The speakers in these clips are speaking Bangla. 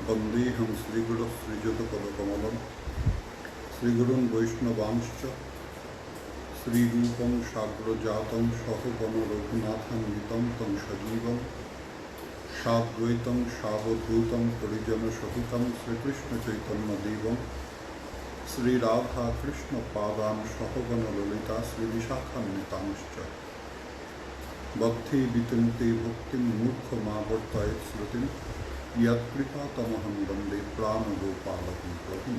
वन्देऽहं श्रीगुरुः श्रीयुतपदकमलं श्रीगुरून् वैष्णवांश्च श्रीरूपं साग्रजातं सहगणरघुनाथान्वितं तं सजीवं साद्वैतं सावधूतं परिजनसहितं श्रीकृष्णचैतन्यदेवं श्रीराधाकृष्णपादान् सहगणललिता श्रीविशाखान्वितांश्च बद्धे वितन्ते भक्तिं मूर्खमावर्तयेत् श्रुतिं यत्कृपातमहं वन्दे प्राणगोपालकं प्रभुं।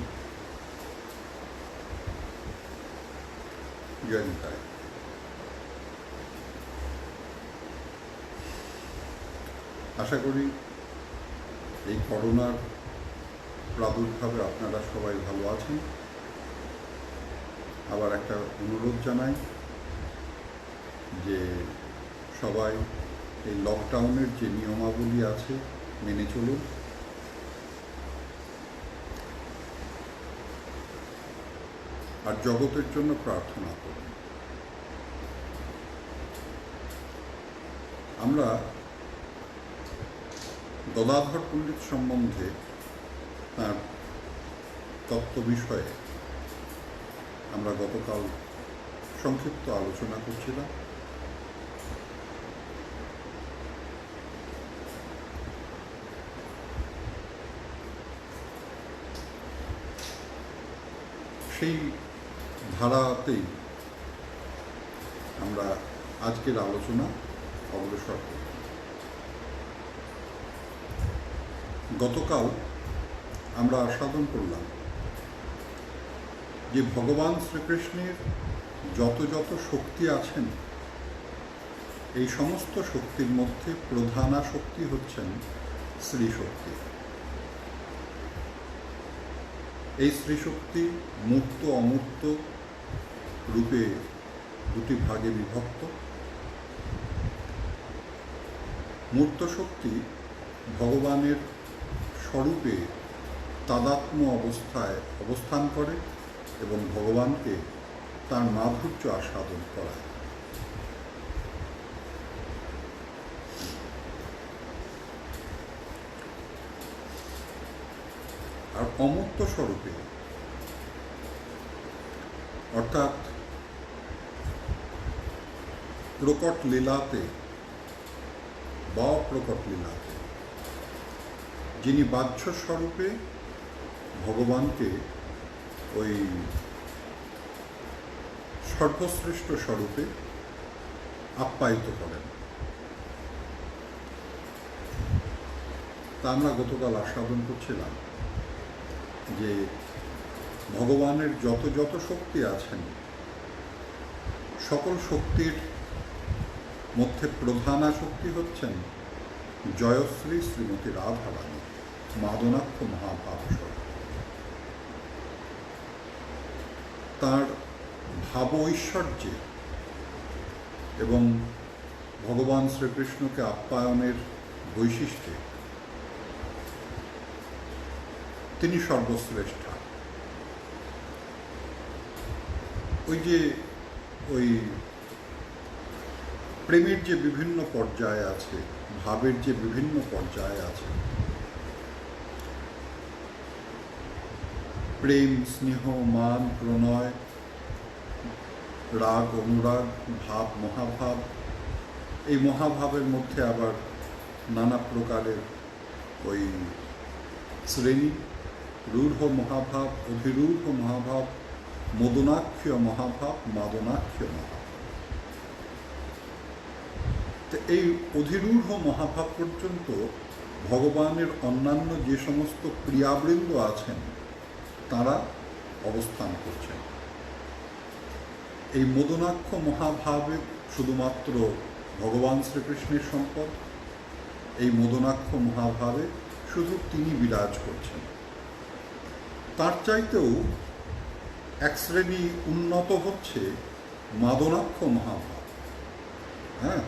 जय निताय। आशा करी এই করোনার প্রাদুর্ভাবে আপনারা সবাই ভালো আছেন। আবার একটা অনুরোধ জানাই যে সবাই এই লকডাউনের যে নিয়মাবলী আছে মেনে চলুন। আর জগতের জন্য প্রার্থনা করুন। আমরা গদাধর পণ্ডিত সম্বন্ধে তার তত্ত্ব বিষয়ে আমরা গতকাল সংক্ষিপ্ত আলোচনা করছিলাম। সেই ধারাতেই আমরা আজকের আলোচনা অগ্রসর করি। গতকাল আমরা আস্বাদন করলাম যে ভগবান শ্রীকৃষ্ণের যত যত শক্তি আছেন এই সমস্ত শক্তির মধ্যে প্রধানা শক্তি হচ্ছেন শ্রী শক্তি। এই স্ত্রীশক্তি মূর্ত অমূর্ত রূপে দুটি ভাগে বিভক্ত। মূর্ত শক্তি ভগবানের স্বরূপে তাদাত্ম্য অবস্থায় অবস্থান করে এবং ভগবানকে তার মাধুর্য আস্বাদন করায়। আর অমূর্ত স্বরূপে অর্থাৎ প্রকট লীলাতে বা প্রকট লীলাতে যিনি বাহ্য স্বরূপে ভগবানকে ওই সর্বশ্রেষ্ঠ স্বরূপে আপ্যায়িত করেন। তা আমরা গতকাল আস্বাদন করছিলাম যে ভগবানের যত যত শক্তি আছেন সকল শক্তির মধ্যে প্রধানা শক্তি হচ্ছেন জয়শ্রী শ্রীমতী রাধারানী মাদনাক্ষ মহাভাবস্বর। তাঁর ভাব ঐশ্বর্যে এবং ভগবান শ্রীকৃষ্ণকে আপ্যায়নের বৈশিষ্ট্যে তিনি সর্বশ্রেষ্ঠা। ওই প্রেমের যে বিভিন্ন পর্যায় আছে, ভাবের যে বিভিন্ন পর্যায় আছে, প্রেম, স্নেহ, মান, প্রণয়, রাগ, অনুরাগ, ভাব, মহাভাব, এই মহাভাবের মধ্যে আবার নানা প্রকারের ওই শ্রেণী, রূঢ় মহাভাব, অভিরূঢ় মহাভাব, মদনাক্ষ মহাভাব, মাদনাক্ষ মহাভাব। তো এই অধিরূঢ় মহাভাব পর্যন্ত ভগবানের অন্যান্য যে সমস্ত প্রিয়াবৃন্দ আছেন তারা অবস্থান করছেন। এই মদনাক্ষ মহাভাবে শুধুমাত্র ভগবান শ্রীকৃষ্ণের সম্পদ। এই মদনাক্ষ মহাভাবে শুধু তিনি বিরাজ করছেন। তার চাইতেও এক শ্রেণী উন্নত হচ্ছে মাদনাক্ষ মহাভাব। হ্যাঁ,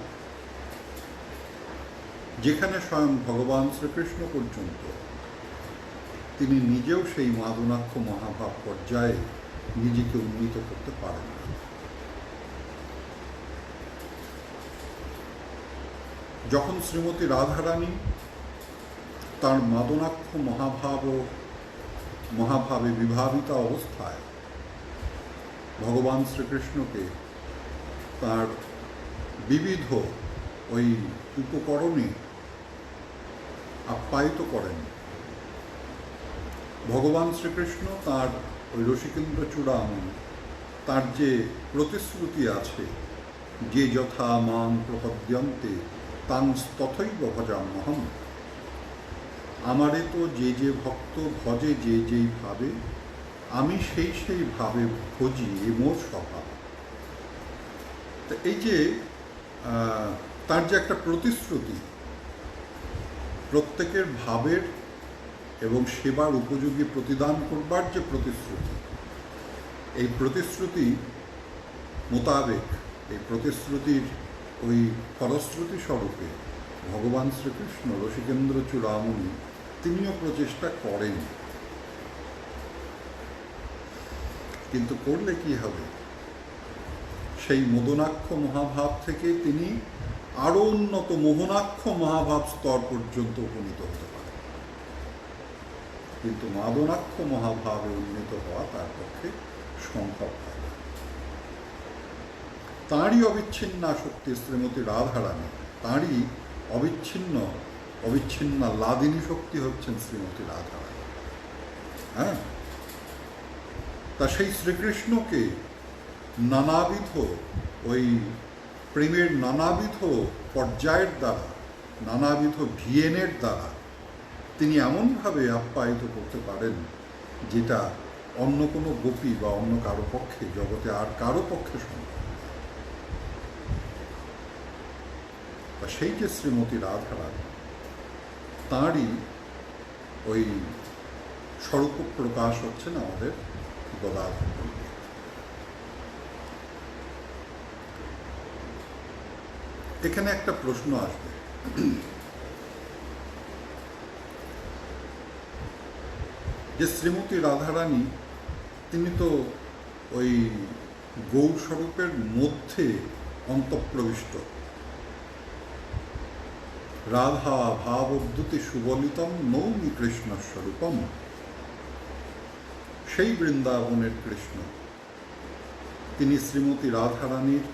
যেখানে স্বয়ং ভগবান শ্রীকৃষ্ণ পর্যন্ত তিনি নিজেও সেই মাদনাক্ষ মহাভাব পর্যায়ে নিজেকে উন্নীত করতে পারেন না। যখন শ্রীমতী রাধারানী তার মাদনাক্ষ মহাভাবে বিভাবিতা অবস্থায় ভগবান শ্রীকৃষ্ণকে তার বিবিধ ওই উপকরণে আপ্যায়িত করেন। ভগবান শ্রীকৃষ্ণ তার ওই রসিকেন্দ্র চূড়ামণি তার যে প্রতিশ্রুতি আছে, যে যথা মাং প্রপদ্যন্তে তাং তথৈব ভজাম্যহম, আমারে তো যে যে ভক্ত ভজে যে যেই ভাবে, আমি সেই সেই ভাবে ভজি, এ মোর স্বভাব। তো এই যে তার যে একটা প্রতিশ্রুতি, প্রত্যেকের ভাবের এবং সেবার উপযোগী প্রতিদান করবার যে প্রতিশ্রুতি, এই প্রতিশ্রুতি মোতাবেক, এই প্রতিশ্রুতির ওই ফলশ্রুতি স্বরূপে ভগবান শ্রীকৃষ্ণ রসিকেন্দ্র চূড়ামণি তিনিও প্রচেষ্টা করেন। কিন্তু করলে কি হবে? সেই মদনাক্ষ মহাভাব থেকে তিনি আরো উন্নত মোহনাক্ষ মহাভাব স্তর পর্যন্ত উপনীত হতে পারেন, কিন্তু মাদনাক্ষ মহাভাবে উন্নীত হওয়া তার পক্ষে সম্ভব হয় না। তাঁরই অবিচ্ছিন্না শক্তি শ্রীমতী রাধারানী, তাঁরই অবিচ্ছিন্না লাদিনী শক্তি হচ্ছেন শ্রীমতী রাধারানী। হ্যাঁ, তা সেই শ্রীকৃষ্ণকে নানাবিধ ওই প্রেমের নানাবিধ পর্যায়ের দ্বারা, নানাবিধ ভিয়েনের দ্বারা তিনি এমনভাবে আপ্যায়িত করতে পারেন যেটা অন্য কোনো গোপী বা অন্য কারো পক্ষে, জগতে আর কারো পক্ষে সম্ভব। তা সেই যে শ্রীমতী রাধারানী, তাঁরই ওই স্বরূপ প্রকাশ হচ্ছেন আমাদের গদাধর পণ্ডিত। এখানে একটা প্রশ্ন আসবে, যে শ্রীমতী রাধারানী তিনি তো ওই গৌর স্বরূপের মধ্যে অন্তঃপ্রবিষ্ট। রাধা ভাবদ্যুতি সুবলিতম নৌমি কৃষ্ণ স্বরূপম, সেই বৃন্দাবনের কৃষ্ণ তিনি শ্রীমতী রাধারানীর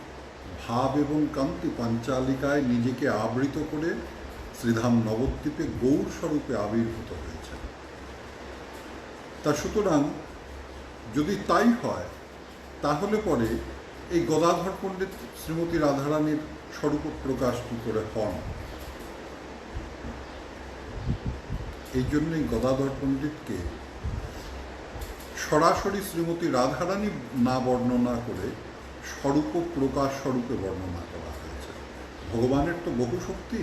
ভাব এবং কান্তি পাঞ্চালিকায় নিজেকে আবৃত করে শ্রীধাম নবদ্বীপে গৌর স্বরূপে আবির্ভূত হয়েছেন। তা সুতরাং যদি তাই হয়, তাহলে পরে এই গদাধর পণ্ডিত শ্রীমতী রাধারানীর স্বরূপ প্রকাশ কি করে হন? এই জন্যই গদাধর পণ্ডিতকে সরাসরি শ্রীমতী রাধারানী না বর্ণনা করে স্বরূপ প্রকাশ স্বরূপে বর্ণনা করা হয়েছে। ভগবানের তো বহু শক্তি,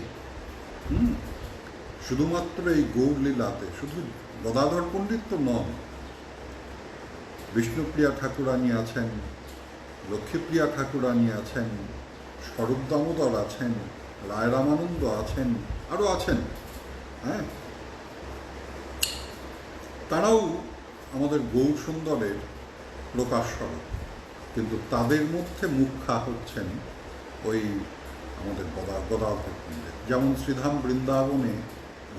শুধুমাত্র এই গৌর লীলাতে শুধু গদাধর পণ্ডিত তো নন, বিষ্ণুপ্রিয়া ঠাকুরানী আছেন, লক্ষ্মীপ্রিয়া ঠাকুরানী আছেন, স্বরূপ দামোদর আছেন, রায় রামানন্দ আছেন, আরও আছেন। হ্যাঁ, তারাও আমাদের গৌর সুন্দরের প্রকাশ স্বরূপ, কিন্তু তাদের মধ্যে মুখ্যা হচ্ছেন ওই আমাদের গদাধর পণ্ডিত। যেমন শ্রীধাম বৃন্দাবনে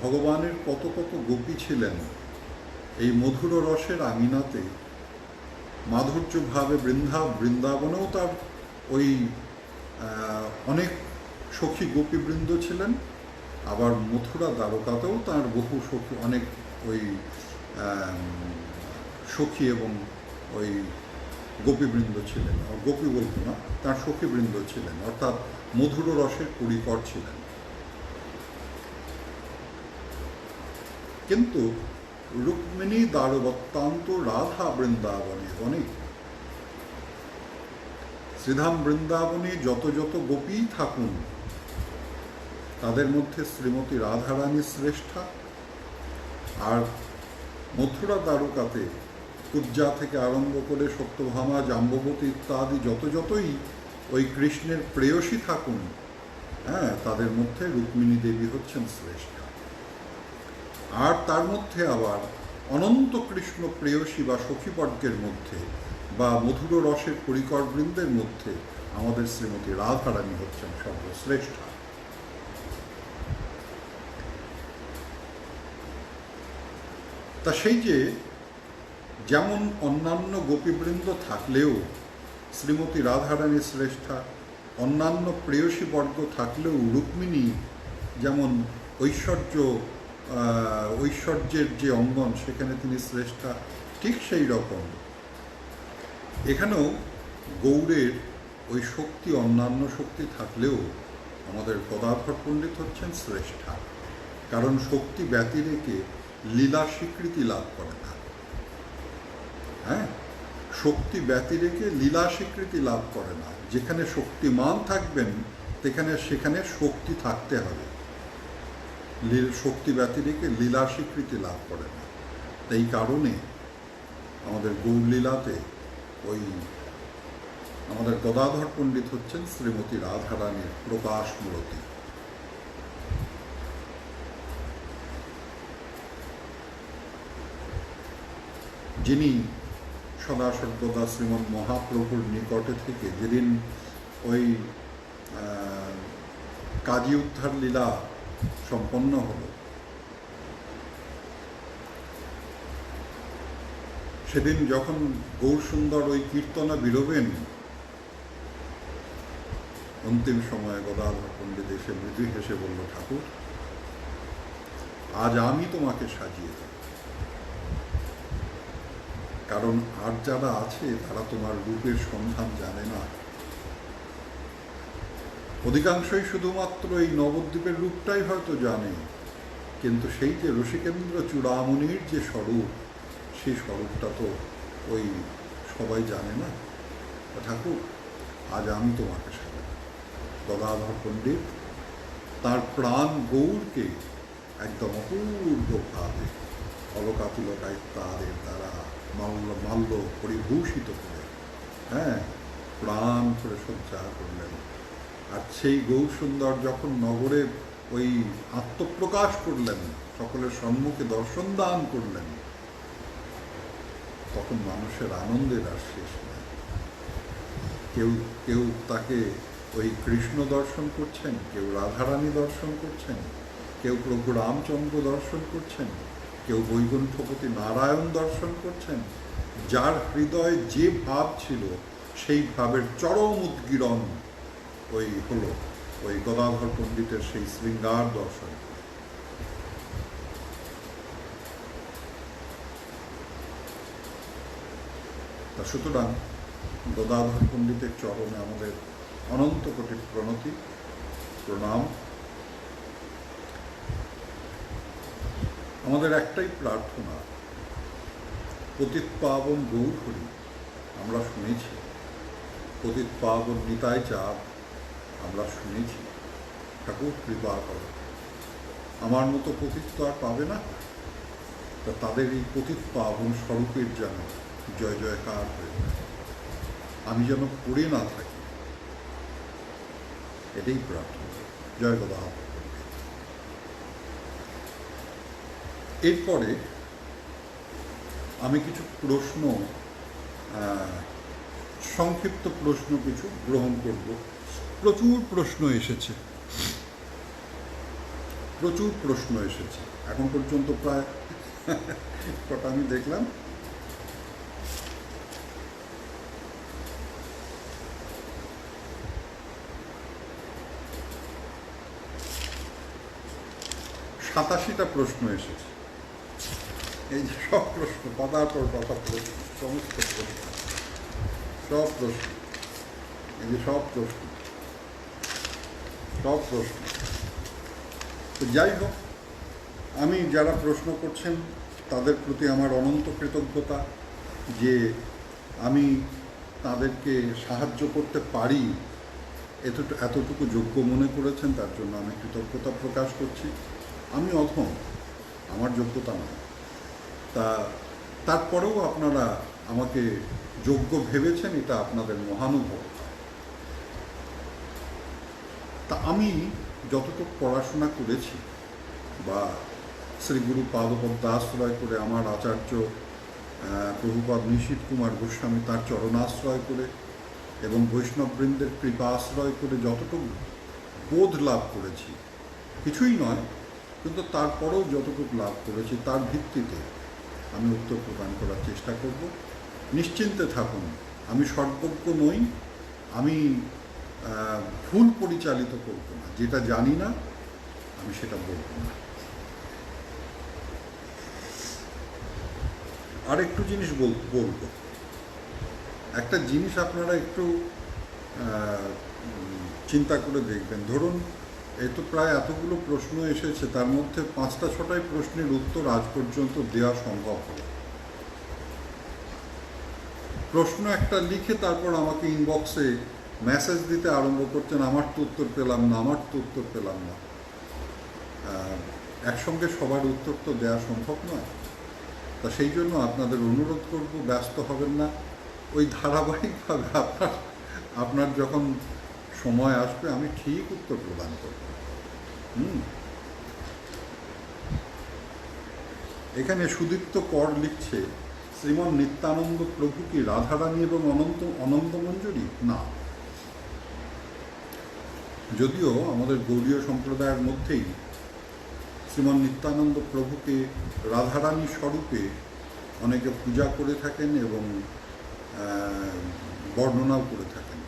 ভগবানের কত কত গোপী ছিলেন, এই মধুর রসের আমিনাতে মাধুর্যভাবে বৃন্দাবনেও তার ওই অনেক সখী গোপীবৃন্দ ছিলেন, আবার মথুরা দ্বারকাতেও তার বহু সখী, অনেক ওই সখী এবং ওই গোপীবৃন্দ ছিলেন। গোপী বলবো না, তার সখীবৃন্দ ছিলেন, অর্থাৎ মধুর রসের পরিকর ছিলেন। কিন্তু রুক্মিণী দারবত্তান্ত রাধা বৃন্দাবনে অনেক, শ্রীধাম বৃন্দাবনে যত যত গোপী থাকুন, তাদের মধ্যে শ্রীমতী রাধারানী শ্রেষ্ঠা। আর মথুরা দ্বারকাতে কুজ্জা থেকে আরম্ভ করে সত্যভামা, জাম্ববতী ইত্যাদি যতই ওই কৃষ্ণের প্রেয়সী থাকুন, হ্যাঁ, তাদের মধ্যে রুক্মিণী দেবী হচ্ছেন শ্রেষ্ঠা। আর তার মধ্যে আবার অনন্ত কৃষ্ণ প্রেয়সী বা সখীবর্গের মধ্যে বা মধুর রসের পরিকর বৃন্দের মধ্যে আমাদের শ্রীমতী রাধারানী হচ্ছেন সর্বশ্রেষ্ঠা। তা সেই যে যেমন অন্যান্য গোপীবৃন্দ থাকলেও শ্রীমতী রাধারানী শ্রেষ্ঠা, অন্যান্য প্রেয়সী বর্গ থাকলেও রুক্মিণী যেমন ঐশ্বর্যের যে অঙ্গন সেখানে তিনি শ্রেষ্ঠা, ঠিক সেই রকম এখানেও গৌড়ের ওই শক্তি অন্যান্য শক্তি থাকলেও আমাদের গদাধর পণ্ডিত হচ্ছেন শ্রেষ্ঠা, কারণ শক্তি ব্যতিরেকে লীলা স্বীকৃতি লাভ করে না। হ্যাঁ, শক্তি ব্যতিরেকে লীলা স্বীকৃতি লাভ করে না। যেখানে শক্তিমান থাকবেন সেখানে শক্তি থাকতে হবে, শক্তি ব্যতিরেকে লীলা স্বীকৃতি লাভ করে না। এই কারণে আমাদের গৌরলীলাতে ওই আমাদের গদাধর পণ্ডিত হচ্ছেন শ্রীমতী রাধারানীর প্রকাশ মূরতি। যিনি সদা সর্বদা শ্রীমন মহাপ্রভুর নিকটে থেকে যেদিন ওই কাজী উদ্ধার লীলা সম্পন্ন হল, সেদিন যখন গৌরসুন্দর ওই কীর্তনা বিরোবেন, অন্তিম সময়ে গদাধর পণ্ডিত এসে মৃদু হেসে বলল, ঠাকুর আজ আমি তোমাকে সাজিয়ে দেব, কারণ আর যারা আছে তারা তোমার রূপের সন্ধান জানে না। অধিকাংশই শুধুমাত্র এই নবদ্বীপের রূপটাই হয়তো জানে, কিন্তু সেই যে রসিকেন্দ্র চূড়ামণির যে স্বরূপ, সেই স্বরূপটা তো ওই সবাই জানে না। ঠাকুর আজ আমি তোমাকে সাজাব। গদাধর পণ্ডিত তার প্রাণ গৌরকে একদম অপূর্বভাবে অলকাতিলকায় তাদের দ্বারা মাল্য পরিভূষিত করে, হ্যাঁ, প্রাণ করে সজ্জা করলেন। আর সেই গৌরসুন্দর যখন নগরে ওই আত্মপ্রকাশ করলেন, সকলের সম্মুখে দর্শন দান করলেন, তখন মানুষের আনন্দের আর শেষ নেই। কেউ তাকে ওই কৃষ্ণ দর্শন করছেন, কেউ রাধারানী দর্শন করছেন, কেউ প্রভু রামচন্দ্র দর্শন করছেন, কেউ বৈকুণ্ঠপতি নারায়ণ দর্শন করছেন। যার হৃদয়ে যে ভাব ছিল সেই ভাবের চরম উদ্গীরণ ওই হলো ওই গদাধর পণ্ডিতের সেই শৃঙ্গার দর্শন। তা সুতরাং গদাধর পণ্ডিতের চরণে আমাদের অনন্ত কোটি প্রণতি, প্রণাম। আমাদের একটাই প্রার্থনা, পতিত পাবন গৌর হরি আমরা শুনেছি, পতিত পাবন নিতাই চাঁদ আমরা শুনেছি, ঠাকুর কৃপা করো। আমার মতো পতিত তো আর পাবে না, তা তাদের এই পতিত পাবন স্বরূপের যেন জয় জয়কার হয়ে যায়, আমি যেন পড়ে না থাকি, এটাই প্রার্থনা। জয় গদাধর। এরপরে আমি কিছু প্রশ্ন, সংক্ষিপ্ত প্রশ্ন কিছু গ্রহণ করব। প্রচুর প্রশ্ন এসেছে, এখন পর্যন্ত প্রায় কটা আমি দেখলাম, 87টা প্রশ্ন এসেছে। এই যে সব প্রশ্ন, কথার পর কথা প্রশ্ন, সমস্ত প্রশ্ন, সব প্রশ্ন, এই যে সব প্রশ্ন। তো যাই হোক, আমি যারা প্রশ্ন করছেন তাদের প্রতি আমার অনন্ত কৃতজ্ঞতা যে আমি তাদেরকে সাহায্য করতে পারি, এতটুকু যোগ্য মনে করেছেন, তার জন্য আমি কৃতজ্ঞতা প্রকাশ করছি। আমি অধম, আমার যোগ্যতা নয়, তারপরেও আপনারা আমাকে যোগ্য ভেবেছেন, এটা আপনাদের মহানুভবতা। তা আমি যতটুকু পড়াশোনা করেছি বা শ্রীগুরু পাদপদ্ম আশ্রয় করে, আমার আচার্য প্রভুপাদ নিশীথ কুমার গোস্বামী তার চরণাশ্রয় করে এবং বৈষ্ণববৃন্দের কৃপা আশ্রয় করে যতটুকু বোধ লাভ করেছি, কিছুই নয়, কিন্তু তারপরেও যতটুকু লাভ করেছি তার ভিত্তিতে আমি উত্তর প্রদান করার চেষ্টা করব। নিশ্চিন্তে থাকুন, আমি সর্বজ্ঞ নই, আমি ভুল পরিচালিত করব না, যেটা জানি না আমি সেটা বলব না। আর একটু জিনিস বলবো। একটা জিনিস আপনারা একটু চিন্তা করে দেখবেন। ধরুন এই তো প্রায় এতগুলো প্রশ্ন এসেছে, তার মধ্যে 5-6টা প্রশ্নের উত্তর আজ পর্যন্ত দেওয়া সম্ভব হলো। প্রশ্ন একটা লিখে তারপর আমাকে ইনবক্সে মেসেজ দিতে আরম্ভ করছেন, আমার তো উত্তর পেলাম না, আমার তো উত্তর পেলাম না। একসঙ্গে সবার উত্তর তো দেওয়া সম্ভব নয়। তা সেই জন্য আপনাদের অনুরোধ করব, ব্যস্ত হবেন না, ওই ধারাবাহিকভাবে আপনার যখন সময় আসবে আমি ঠিক উত্তর প্রদান করব। এখানে সুদীপ্ত কর লিখছে, শ্রীমন নিত্যানন্দ প্রভু কি রাধারানী এবং অনন্তমঞ্জুরি? না। যদিও আমাদের গৌড়ীয় সম্প্রদায়ের মধ্যেই শ্রীমন নিত্যানন্দ প্রভুকে রাধারানী স্বরূপে অনেকে পূজা করে থাকেন এবং বর্ণনাও করে থাকেন।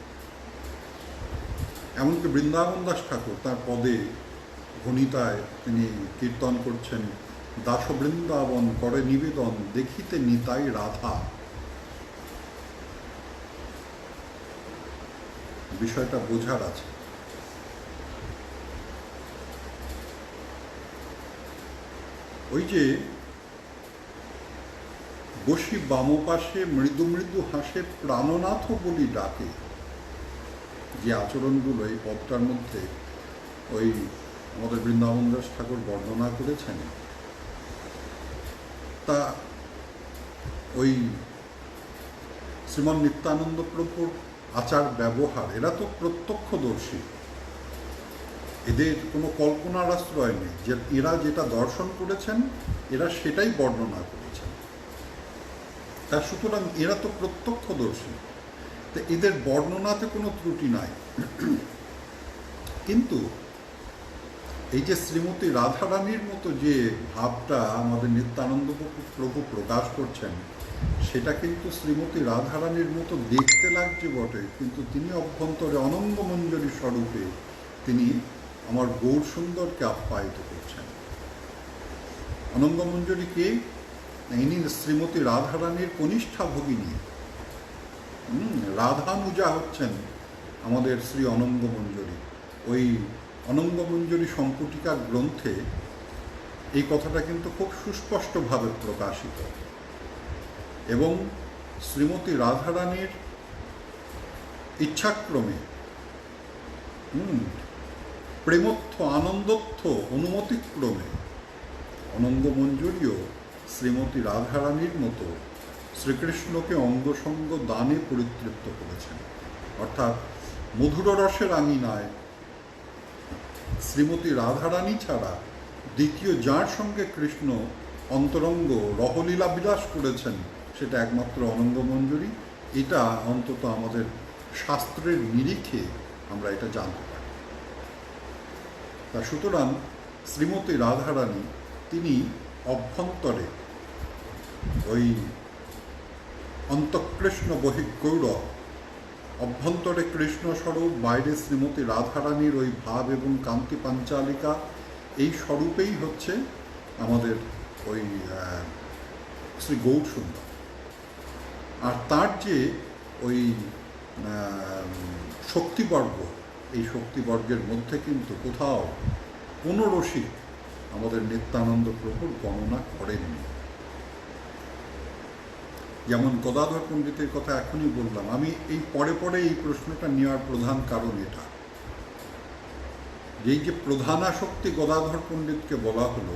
এমনকি বৃন্দাবন দাস ঠাকুর তার পদে ভণিতায় তিনি কীর্তন করছেন, দাস বৃন্দাবন করে নিবেদন দেখিতে নিতাই রাধা। বিষয়টা বোঝার আছে। ওই যে বসি বামপাশে মৃদু মৃদু হাসে প্রাণনাথ বলি ডাকে, যে আচরণগুলো এই পদটার মধ্যে ওই আমাদের বৃন্দাবন দাস ঠাকুর বর্ণনা করেছেন, তা ওই শ্রীমন নিত্যানন্দ প্রভুর আচার ব্যবহার, এরা তো প্রত্যক্ষদর্শী, এদের কোনো কল্পনার আশ্রয় নেই, যে এরা যেটা দর্শন করেছেন এরা সেটাই বর্ণনা করেছেন। তা সুতরাং এরা তো প্রত্যক্ষদর্শী, তো এদের বর্ণনাতে কোনো ত্রুটি নাই। কিন্তু এই যে শ্রীমতী রাধারানীর মতো যে ভাবটা আমাদের নিত্যানন্দ প্রভু প্রকাশ করছেন, সেটা কিন্তু শ্রীমতী রাধারানীর মতো দেখতে লাগছে বটে, কিন্তু তিনি অভ্যন্তরে অনঙ্গমঞ্জরী স্বরূপে তিনি আমার গৌর সুন্দরকে আপ্যায়িত করছেন। অনঙ্গমঞ্জরী কে? ইনি শ্রীমতী রাধারানীর কনিষ্ঠা ভগিনী। রাধানুজা হচ্ছেন আমাদের শ্রী অনঙ্গমঞ্জরী। ওই অনঙ্গমঞ্জরী সম্পুটিকা গ্রন্থে এই কথাটা কিন্তু খুব সুস্পষ্টভাবে প্রকাশিত। এবং শ্রীমতী রাধারানীর ইচ্ছাক্রমে প্রেমত্থ আনন্দত্থ অনুমতিক্রমে অনঙ্গমঞ্জরীও শ্রীমতী রাধারানীর মতো শ্রীকৃষ্ণকে অঙ্গসঙ্গ দানে পরিতৃপ্ত করেছেন। অর্থাৎ মধুর রসের আঙিনায় শ্রীমতী রাধারানী ছাড়া দ্বিতীয় যার সঙ্গে কৃষ্ণ অন্তরঙ্গ রহলীলা বিলাস করেছেন সেটা একমাত্র অনঙ্গমঞ্জরী। এটা অন্তত আমাদের শাস্ত্রের নিরিখে আমরা এটা জানতে পারি। তা সুতরাং শ্রীমতী রাধারানী তিনি অভ্যন্তরে ওই অন্তঃকৃষ্ণ বহিঃগৌর, অভ্যন্তরে কৃষ্ণস্বরূপ, বাইরে শ্রীমতী রাধারানীর ওই ভাব এবং কান্তি পাঞ্চালিকা, এই স্বরূপেই হচ্ছে আমাদের ওই শ্রী গৌর সুন্দর। আর তার যে ওই শক্তিবর্গ, এই শক্তিবর্গের মধ্যে কিন্তু কোথাও কোনো রসিক আমাদের নিত্যানন্দ প্রভুর গণনা করেননি। যেমন গদাধর পণ্ডিতের কথা এখনই বললাম, আমি এই পরে পরে এই প্রশ্নটা নেওয়ার প্রধান কারণ এটা, যে এই যে প্রধানাসক্তি গদাধর পণ্ডিতকে বলা হলো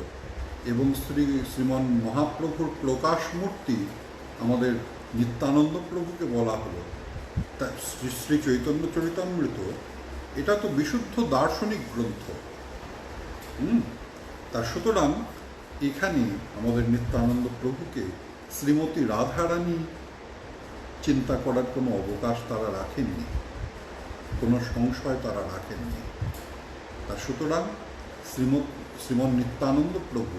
এবং শ্রীমন মহাপ্রভুর প্রকাশ মূর্তি আমাদের নিত্যানন্দ প্রভুকে বলা হলো, তা শ্রী চৈতন্য চরিতামৃত এটা তো বিশুদ্ধ দার্শনিক গ্রন্থ। তা সুতরাং এখানে আমাদের নিত্যানন্দ প্রভুকে শ্রীমতী রাধারানী চিন্তা করার কোনো অবকাশ তারা রাখেননি, কোনো সংশয় তারা রাখেননি। তা সুতরাং শ্রীমন নিত্যানন্দ প্রভু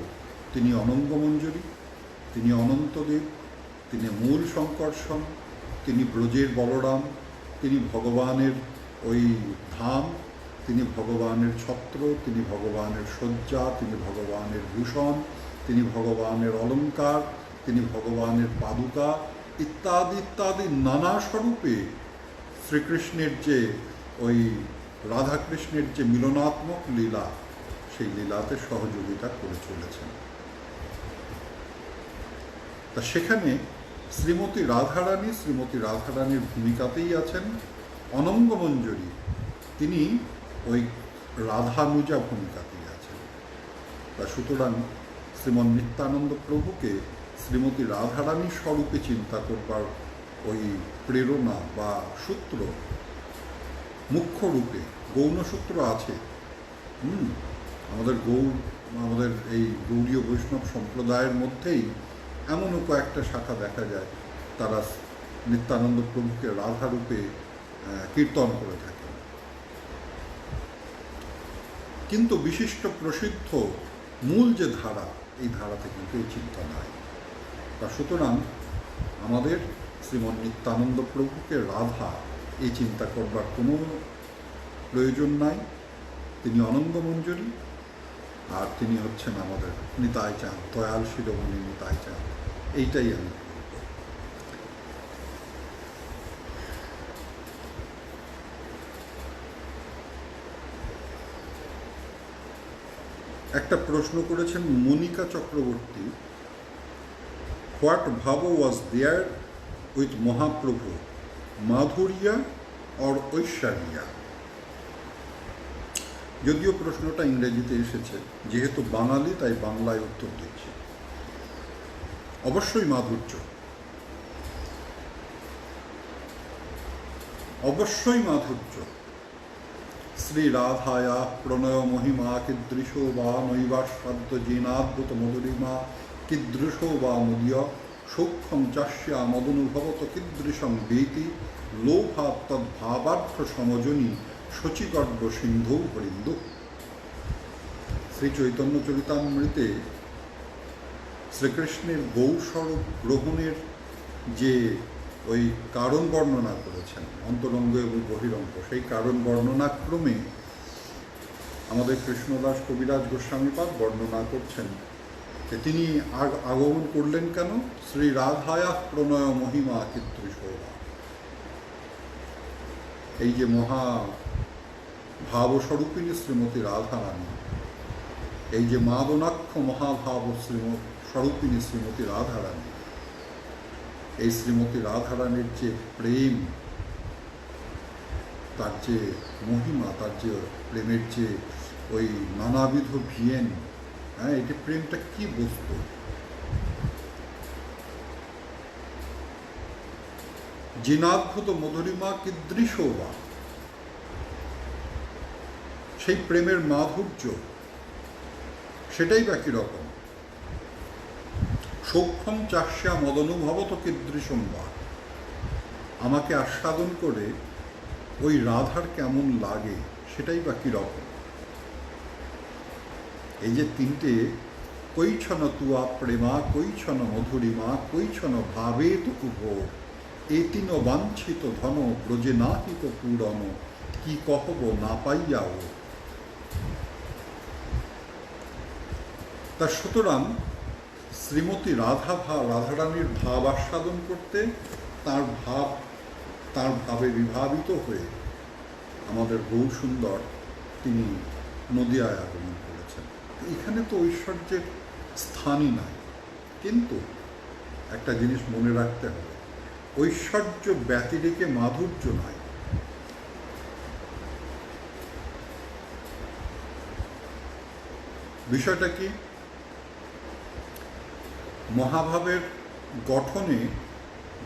তিনি অনঙ্গমঞ্জরী, তিনি অনন্তদেব, তিনি মূল শঙ্কর্ষণ, তিনি ব্রজের বলরাম, তিনি ভগবানের ওই ধাম, তিনি ভগবানের ছত্র, তিনি ভগবানের শয্যা, তিনি ভগবানের ভূষণ, তিনি ভগবানের অলঙ্কার, তিনি ভগবানের পাদুকা ইত্যাদি ইত্যাদি নানা স্বরূপে শ্রীকৃষ্ণের যে ওই রাধাকৃষ্ণের যে মিলনাত্মক লীলা, সেই লীলাতে সহযোগিতা করে চলেছেন। তা সেখানে শ্রীমতী রাধারানীর ভূমিকাতেই আছেন। অনঙ্গমঞ্জরী তিনি ওই রাধানুজা ভূমিকাতেই আছেন। তা সুতরাং শ্রীমন নিত্যানন্দ প্রভুকে শ্রীমতী রাধারানী স্বরূপে চিন্তা করবার ওই প্রেরণা বা সূত্র, মুখ্য রূপে গৌণ সূত্র আছে। আমাদের এই গৌড়ীয় বৈষ্ণব সম্প্রদায়ের মধ্যেই এমনও কয়েকটা শাখা দেখা যায়, তারা নিত্যানন্দ প্রভুকে রাধারূপে কীর্তন করে থাকে। কিন্তু বিশিষ্ট প্রসিদ্ধ মূল যে ধারা, এই ধারাতে কিন্তু এই চিন্তা নাই। তা সুতরাং আমাদের শ্রীমন নিত্যানন্দ প্রভুকে রাধা এই চিন্তা করবার কোনো প্রয়োজন নাই। তিনি অনঙ্গমঞ্জরী, আর তিনি হচ্ছেন আমাদের নিতাই চাঁদ, দয়াল শিরোমণি নিতাই চাঁদ। এইটাই আমি একটা প্রশ্ন করেছেন Monika Chakraborty, what bhav was there with Mahaprabhu, madhurya or aishwarya? যদিও প্রশ্নটা ইংরেজিতে এসেছে, যেহেতু বাঙালি তাই বাংলায় উত্তর দিচ্ছি। অবশ্যই মাধুর্য, অবশ্যই মাধুর্য। শ্রী রাধায়া প্রণয় মহিমা কীদৃশো বা নৈবাস্বাদ্য জিনাদ্ভুত মধুরিমা কীদৃশো বা মুদীয় সূক্ষ্মং চাস্যা মদনুভবত কীদৃশং বেতি লোভাত তদ্ভাবার্থ সমজনী শচীগর্ভ সিন্ধু হরিন্দু। শ্রী চৈতন্য চরিতামৃতে শ্রীকৃষ্ণের গৌরস্বরূপ গ্রহণের যে ওই কারণ বর্ণনা করেছেন, অন্তরঙ্গ এবং বহিরঙ্গ, সেই কারণ বর্ণনাক্রমে আমাদের কৃষ্ণদাস কবিরাজ গোস্বামীপাদ বর্ণনা করছেন যে তিনি আগমন করলেন কেন? শ্রী রাধায়া প্রণয় মহিমা কীদৃশোবা, এই যে মহা ভাবস্বরূপিণী শ্রীমতী রাধারানী, এই যে মাদনাক্ষ মহাভাব স্বরূপিণী শ্রীমতী রাধারানী, এই শ্রীমতী রাধারানীর যে প্রেম, তার যে মহিমা, তার যে প্রেমের যে ওই নানাবিধ ভিয়েন, হ্যাঁ, এটি প্রেমটা কি বস্তু? জিনাদ্ভুত মধুরিমা কীদৃশোবা, সেই প্রেমের মাধুর্য সেটাই বা কীরকম? সূক্ষ্ম চাস্যা মদনুভবত কীদৃশং বা, আমাকে আস্বাদন করে ওই রাধার কেমন লাগে সেটাই বা কীরকম? এই যে তিনটে, কৈছন তুয়া প্রেমা, কৈছন মধুরিমা, কৈছন ভাবে তু উপভোগ, এতিন বাঞ্ছিত ধন ব্রজে নাহিত পূরণ, কি কহব না পাইয়াও। তা সুতরাং শ্রীমতী রাধারানীর ভাব আস্বাদন করতে, তার ভাবে বিভাবিত হয়ে আমাদের গৌর সুন্দর তিনি নদিয়ায় আগমন করেছেন। এখানে তো ঐশ্বর্যের স্থানই নাই, কিন্তু একটা জিনিস মনে রাখতে হবে, ঐশ্বর্য ব্যতিরেকে মাধুর্য নাই। বিষয়টা কি? মহাভাবের গঠনে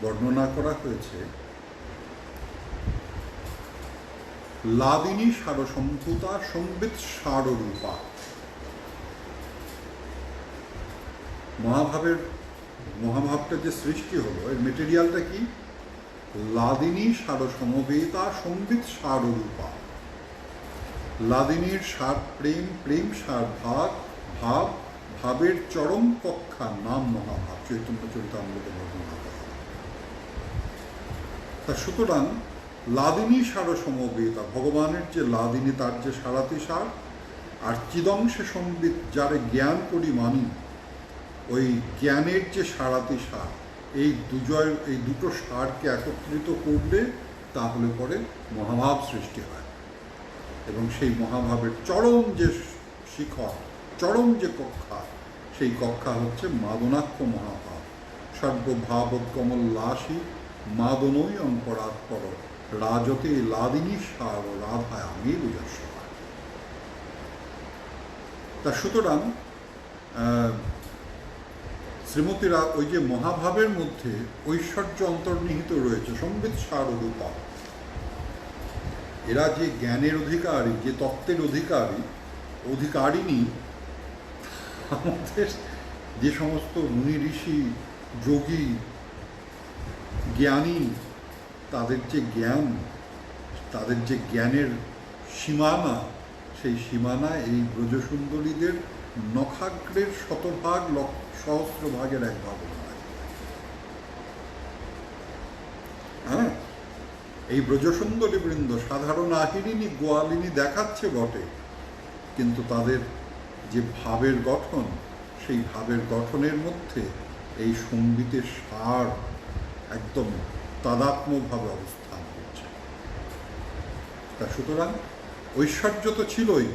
বর্ণনা করা হয়েছে লাদিনী সারসম্ভূতা সংবিত সাররূপা। মহাভাবটা যে সৃষ্টি হলো, এর মেটেরিয়ালটা কি? লাদিনী সারসমবেতা সংবিত সাররূপা। লাদিনীর সার প্রেম, প্রেম সার ভাব, ভাব ভাবের চরম কক্ষার নাম মহাভাব, চৈতন্য চরিতামৃতে বর্ণনা করা। তা সুতরাং লাদিনী সার সমবেতা, ভগবানের যে লাদিনী তার যে সারাতি সার, আর চিদংশে সম্বিত যারে জ্ঞান করি মানি, ওই জ্ঞানের যে সারাতি সার, এই দুটো সারকে একত্রিত করলে তাহলে পরে মহাভাব সৃষ্টি হয়। এবং সেই মহাভাবের চরম যে শিখর, চরম যে কক্ষা, সেই কক্ষা হচ্ছে মাদনাক্ষ মহাভাব। সর্বভাবোৎকমল্লাসী মাদনই অঙ্করাৎপর, রাজতে লাদিনী সার রাধায় আমি বুঝাস। তা সুতরাং শ্রীমতীরা ওই যে মহাভাবের মধ্যে ঐশ্বর্য অন্তর্নিহিত রয়েছে, সম্বিত সার রূপা। এরা যে জ্ঞানের অধিকারী, যে তত্ত্বের অধিকারিণী, আমাদের যে সমস্ত মুনি ঋষি যোগী জ্ঞানী, তাদের যে জ্ঞান, তাদের যে জ্ঞানের সীমানা, সেই সীমানা এই ব্রজসুন্দরীদের নখাগ্রের শতভাগ সহস্র ভাগের এক ভাগ নয়। হ্যাঁ, এই ব্রজসুন্দরী বৃন্দ সাধারণ আহিরিনী গোয়ালিনী দেখাচ্ছে বটে, কিন্তু তাদের যে ভাবের গঠন, সেই ভাবের গঠনের মধ্যে এই সঙ্গীতের সার একদম তাদাত্ম্যভাবে অবস্থান করছে। তা সুতরাং ঐশ্বর্য তো ছিলই,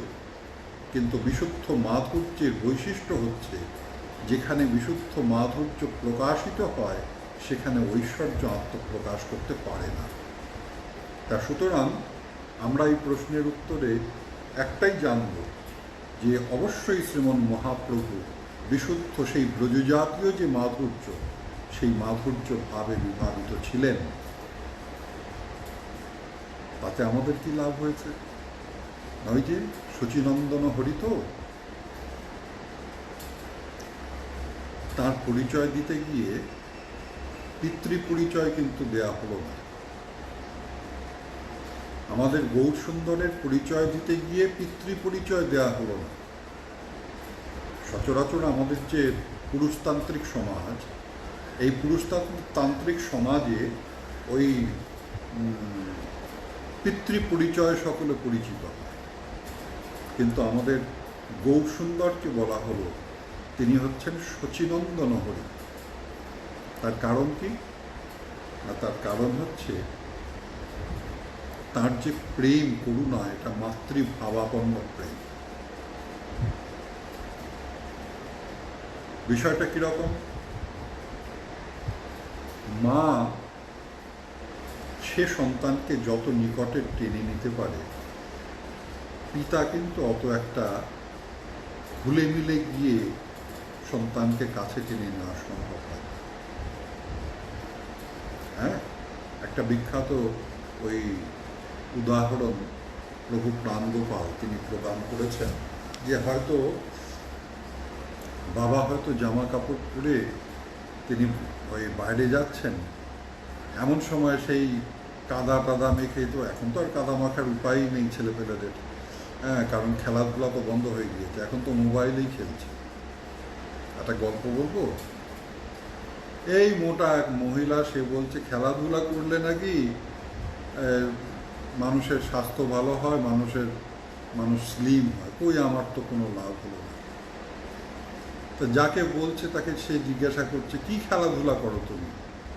কিন্তু বিশুদ্ধ মাধুর্যের বৈশিষ্ট্য হচ্ছে যেখানে বিশুদ্ধ মাধুর্য প্রকাশিত হয় সেখানে ঐশ্বর্য আত্মপ্রকাশ করতে পারে না। তা সুতরাং আমরা এই প্রশ্নের উত্তরে একটাই জানব যে অবশ্যই শ্রীমন মহাপ্রভু বিশুদ্ধ সেই ব্রজজাতীয় যে মাধুর্য, সেই মাধুর্য ভাবে বিভাবিত ছিলেন। তাতে আমাদের কি লাভ হয়েছে? নয় যে শচীনন্দন হরিত, তার পরিচয় দিতে গিয়ে পিতৃ পরিচয় কিন্তু দেয়া হলো না। আমাদের গৌর সুন্দরের পরিচয় দিতে গিয়ে পিতৃ পরিচয় দেয়া হলো না। সচরাচর আমাদের যে পুরুষতান্ত্রিক সমাজ, এই পুরুষতান্ত্রিক সমাজে ওই পিতৃ পরিচয় সকলে পরিচিত হয়, কিন্তু আমাদের গৌর সুন্দরকে বলা হলো তিনি হচ্ছেন শচীনন্দন হরি। তার কারণ কি? তার কারণ হচ্ছে তার যে প্রেম করুণা, এটা মাতৃভাবাপন্ন প্রেম। বিষয়টা কিরকম? মা সে সন্তানকে যত নিকটে টেনে নিতে পারে, পিতা কিন্তু অত একটা ঘুলে মিলে গিয়ে সন্তানকে কাছে টেনে নেওয়া সম্ভব হয়। হ্যাঁ, একটা বিখ্যাত ওই উদাহরণ প্রভু প্রাণগোপাল তিনি প্রদান করেছেন, যে হয়তো বাবা হয়তো জামা কাপড় পরে তিনি ওই বাইরে যাচ্ছেন, এমন সময় সেই কাদা টাদা মেখে, তো এখন তো আর কাদা মাখার উপায়ই নেই ছেলেপেলেদের, হ্যাঁ, কারণ খেলাধুলা তো বন্ধ হয়ে গিয়েছে, এখন তো মোবাইলেই খেলছে। একটা গল্প বলবো। এই মোটা এক মহিলা, সে বলছে খেলাধুলা করলে নাকি মানুষের স্বাস্থ্য ভালো হয়, মানুষ স্লিম হয়। কই, আমার তো কোনো লাভ হলো না। তো যাকে বলছে তাকে সে জিজ্ঞাসা করছে, কি খেলাধুলা করো তুমি?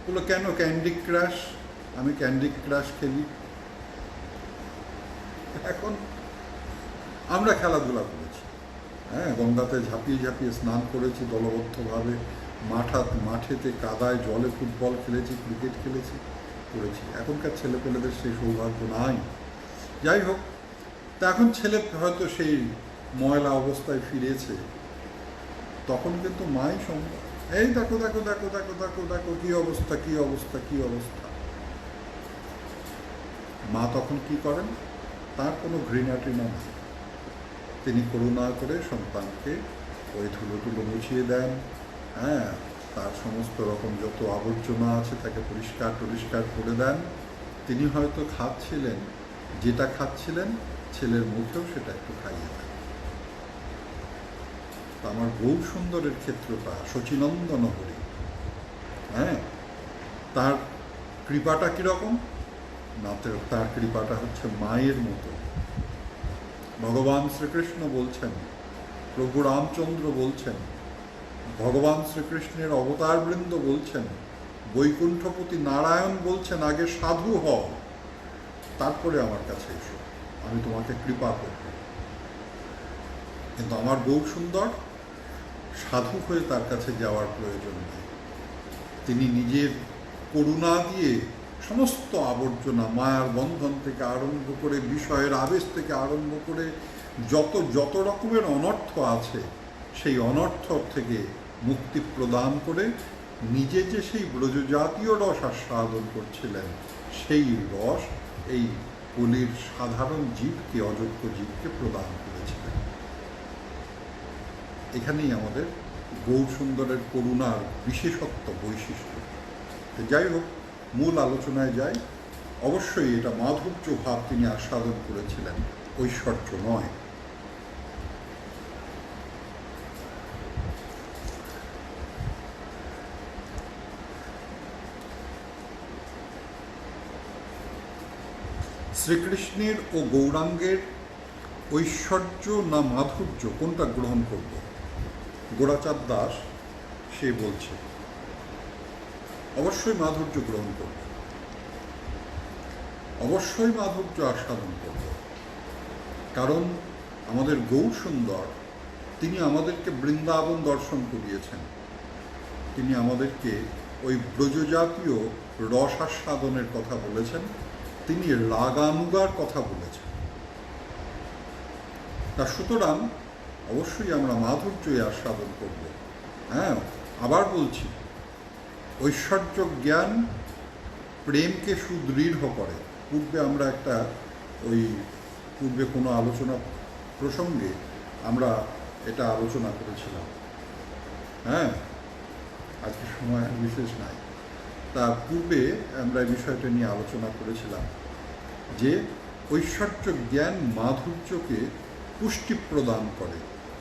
বললো, কেন? ক্যান্ডি ক্রাশ, আমি ক্যান্ডি ক্রাশ খেলি। এখন আমরা খেলাধুলা করেছি, হ্যাঁ, গঙ্গাতে ঝাঁপিয়ে ঝাঁপিয়ে স্নান করেছি দলবদ্ধভাবে, মাঠেতে কাদায় জলে ফুটবল খেলেছি, ক্রিকেট খেলেছি, করেছি। এখনকার ছেলেপেলেদের সেই সৌভাগ্য নাই। যাই হোক, তা এখন ছেলে হয়তো সেই ময়লা অবস্থায় ফিরেছে, তখন কিন্তু মাই সম্ভব, এই দেখো দেখো দেখো দেখো দেখো দেখো কি অবস্থা, কি অবস্থা, কি অবস্থা। মা তখন কি করেন? তার কোনো ঘৃণা টিনা নেই, তিনি করুণা করে সন্তানকে ওই ধুলো টুলো মুছিয়ে দেন, হ্যাঁ, তার সমস্ত রকম যত আবর্জনা আছে তাকে পরিষ্কার করে দেন। তিনি হয়তো খাচ্ছিলেন, যেটা খাচ্ছিলেন ছেলের মুখেও সেটা একটু খাইয়ে দেন। আমার গৌর সুন্দরের ক্ষেত্রটা শচীনন্দন হরি, হ্যাঁ, তার কৃপাটা কীরকম না, তার কৃপাটা হচ্ছে মায়ের মতো। ভগবান শ্রীকৃষ্ণ বলছেন, প্রভু রামচন্দ্র বলছেন, ভগবান শ্রীকৃষ্ণের অবতারবৃন্দ বলছেন, বৈকুণ্ঠপতি নারায়ণ বলছেন, আগে সাধু হও, তারপরে আমার কাছে এসো, আমি তোমাকে কৃপা করব। কিন্তু আমার গৌর সুন্দর সাধু হয়ে তার কাছে যাওয়ার প্রয়োজন নেই। তিনি নিজের করুণা দিয়ে সমস্ত আবর্জনা, মায়ার বন্ধন থেকে আরম্ভ করে, বিষয়ের আবেশ থেকে আরম্ভ করে যত রকমের অনর্থ আছে, সেই অনর্থ থেকে মুক্তি প্রদান করে নিজে যে সেই ব্রজজাতীয় রস আস্বাদন করছিলেন, সেই রস এই কলির সাধারণ জীবকে, অযোগ্য জীবকে প্রদান করেছিলেন। এখানেই আমাদের গৌর সুন্দরের করুণার বিশেষত্ব, বৈশিষ্ট্য। যাই হোক, মূল আলোচনায় যাই। অবশ্যই এটা মাধুর্য ভাব তিনি আস্বাদন করেছিলেন, ঐশ্বর্য নয়। শ্রীকৃষ্ণের ও গৌরাঙ্গের ঐশ্বর্য না মাধুর্য, কোনটা গ্রহণ করব? গোরাচাঁদ দাস সে বলছে অবশ্যই মাধুর্য গ্রহণ করব, অবশ্যই মাধুর্য আস্বাদন করব। কারণ আমাদের গৌর সুন্দর তিনি আমাদেরকে বৃন্দাবন দর্শন করিয়েছেন, তিনি আমাদেরকে ওই ব্রজজাতীয় রস আস্বাদনের কথা বলেছেন, তিনি রাগানুগার কথা বলেছেন। তা সুতরাং অবশ্যই আমরা মাধুর্যই আস্বাদন করব। হ্যাঁ, আবার বলছি, ঐশ্বর্য জ্ঞান প্রেমকে সুদৃঢ় করে। পূর্বে আমরা পূর্বে কোনো আলোচনা প্রসঙ্গে আমরা এটা আলোচনা করেছিলাম। হ্যাঁ, আজকে সময় বিশেষ নাই, তা পূর্বে আমরা এই বিষয়টা নিয়ে আলোচনা করেছিলাম যে ঐশ্বর্য জ্ঞান মাধুর্যকে পুষ্টি প্রদান করে।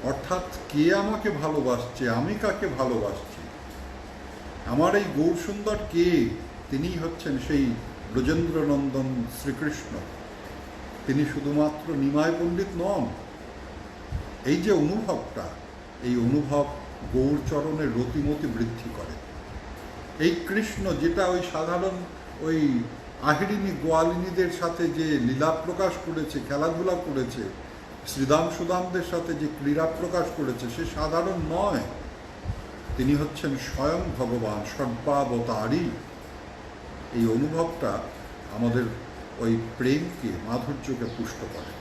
অর্থাৎ কে আমাকে ভালোবাসছে, আমি কাকে ভালোবাসছি, আমার এই গৌর সুন্দর কে, তিনিই হচ্ছেন সেই ব্রজেন্দ্রনন্দন শ্রীকৃষ্ণ। তিনি শুধুমাত্র নিমায় পণ্ডিত নন। এই যে অনুভবটা, এই অনুভব গৌরচরণের রতিমতি বৃদ্ধি করে। এই কৃষ্ণ যেটা ওই সাধারণ ওই আহিরিনী গোয়ালিনীদের সাথে যে লীলা প্রকাশ করেছে, খেলাধুলা করেছে, শ্রীদাম সুদামদের সাথে যে ক্রীড়া প্রকাশ করেছে, সে সাধারণ নয়। তিনি হচ্ছেন স্বয়ং ভগবান, সর্বাবতারী। এই অনুভবটা আমাদের ওই প্রেমকে, মাধুর্যকে পুষ্ট করে।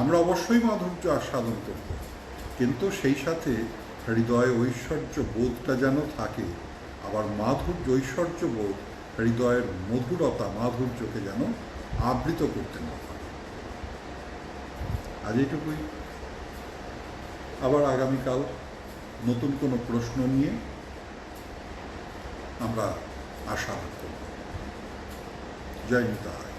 আমরা অবশ্যই মাধুর্য আস্বাদন করব, কিন্তু সেই সাথে হৃদয়ে ঐশ্বর্য বোধটা যেন থাকে। আবার মাধুর্য, ঐশ্বর্য বোধ, হৃদয়ের মধুরতা, মাধুর্যকে যেন আবৃত করতে না পারে। আজ এইটুকুই। আবার আগামীকাল নতুন কোনো প্রশ্ন নিয়ে আমরা আশা করব। জয় নিতাই।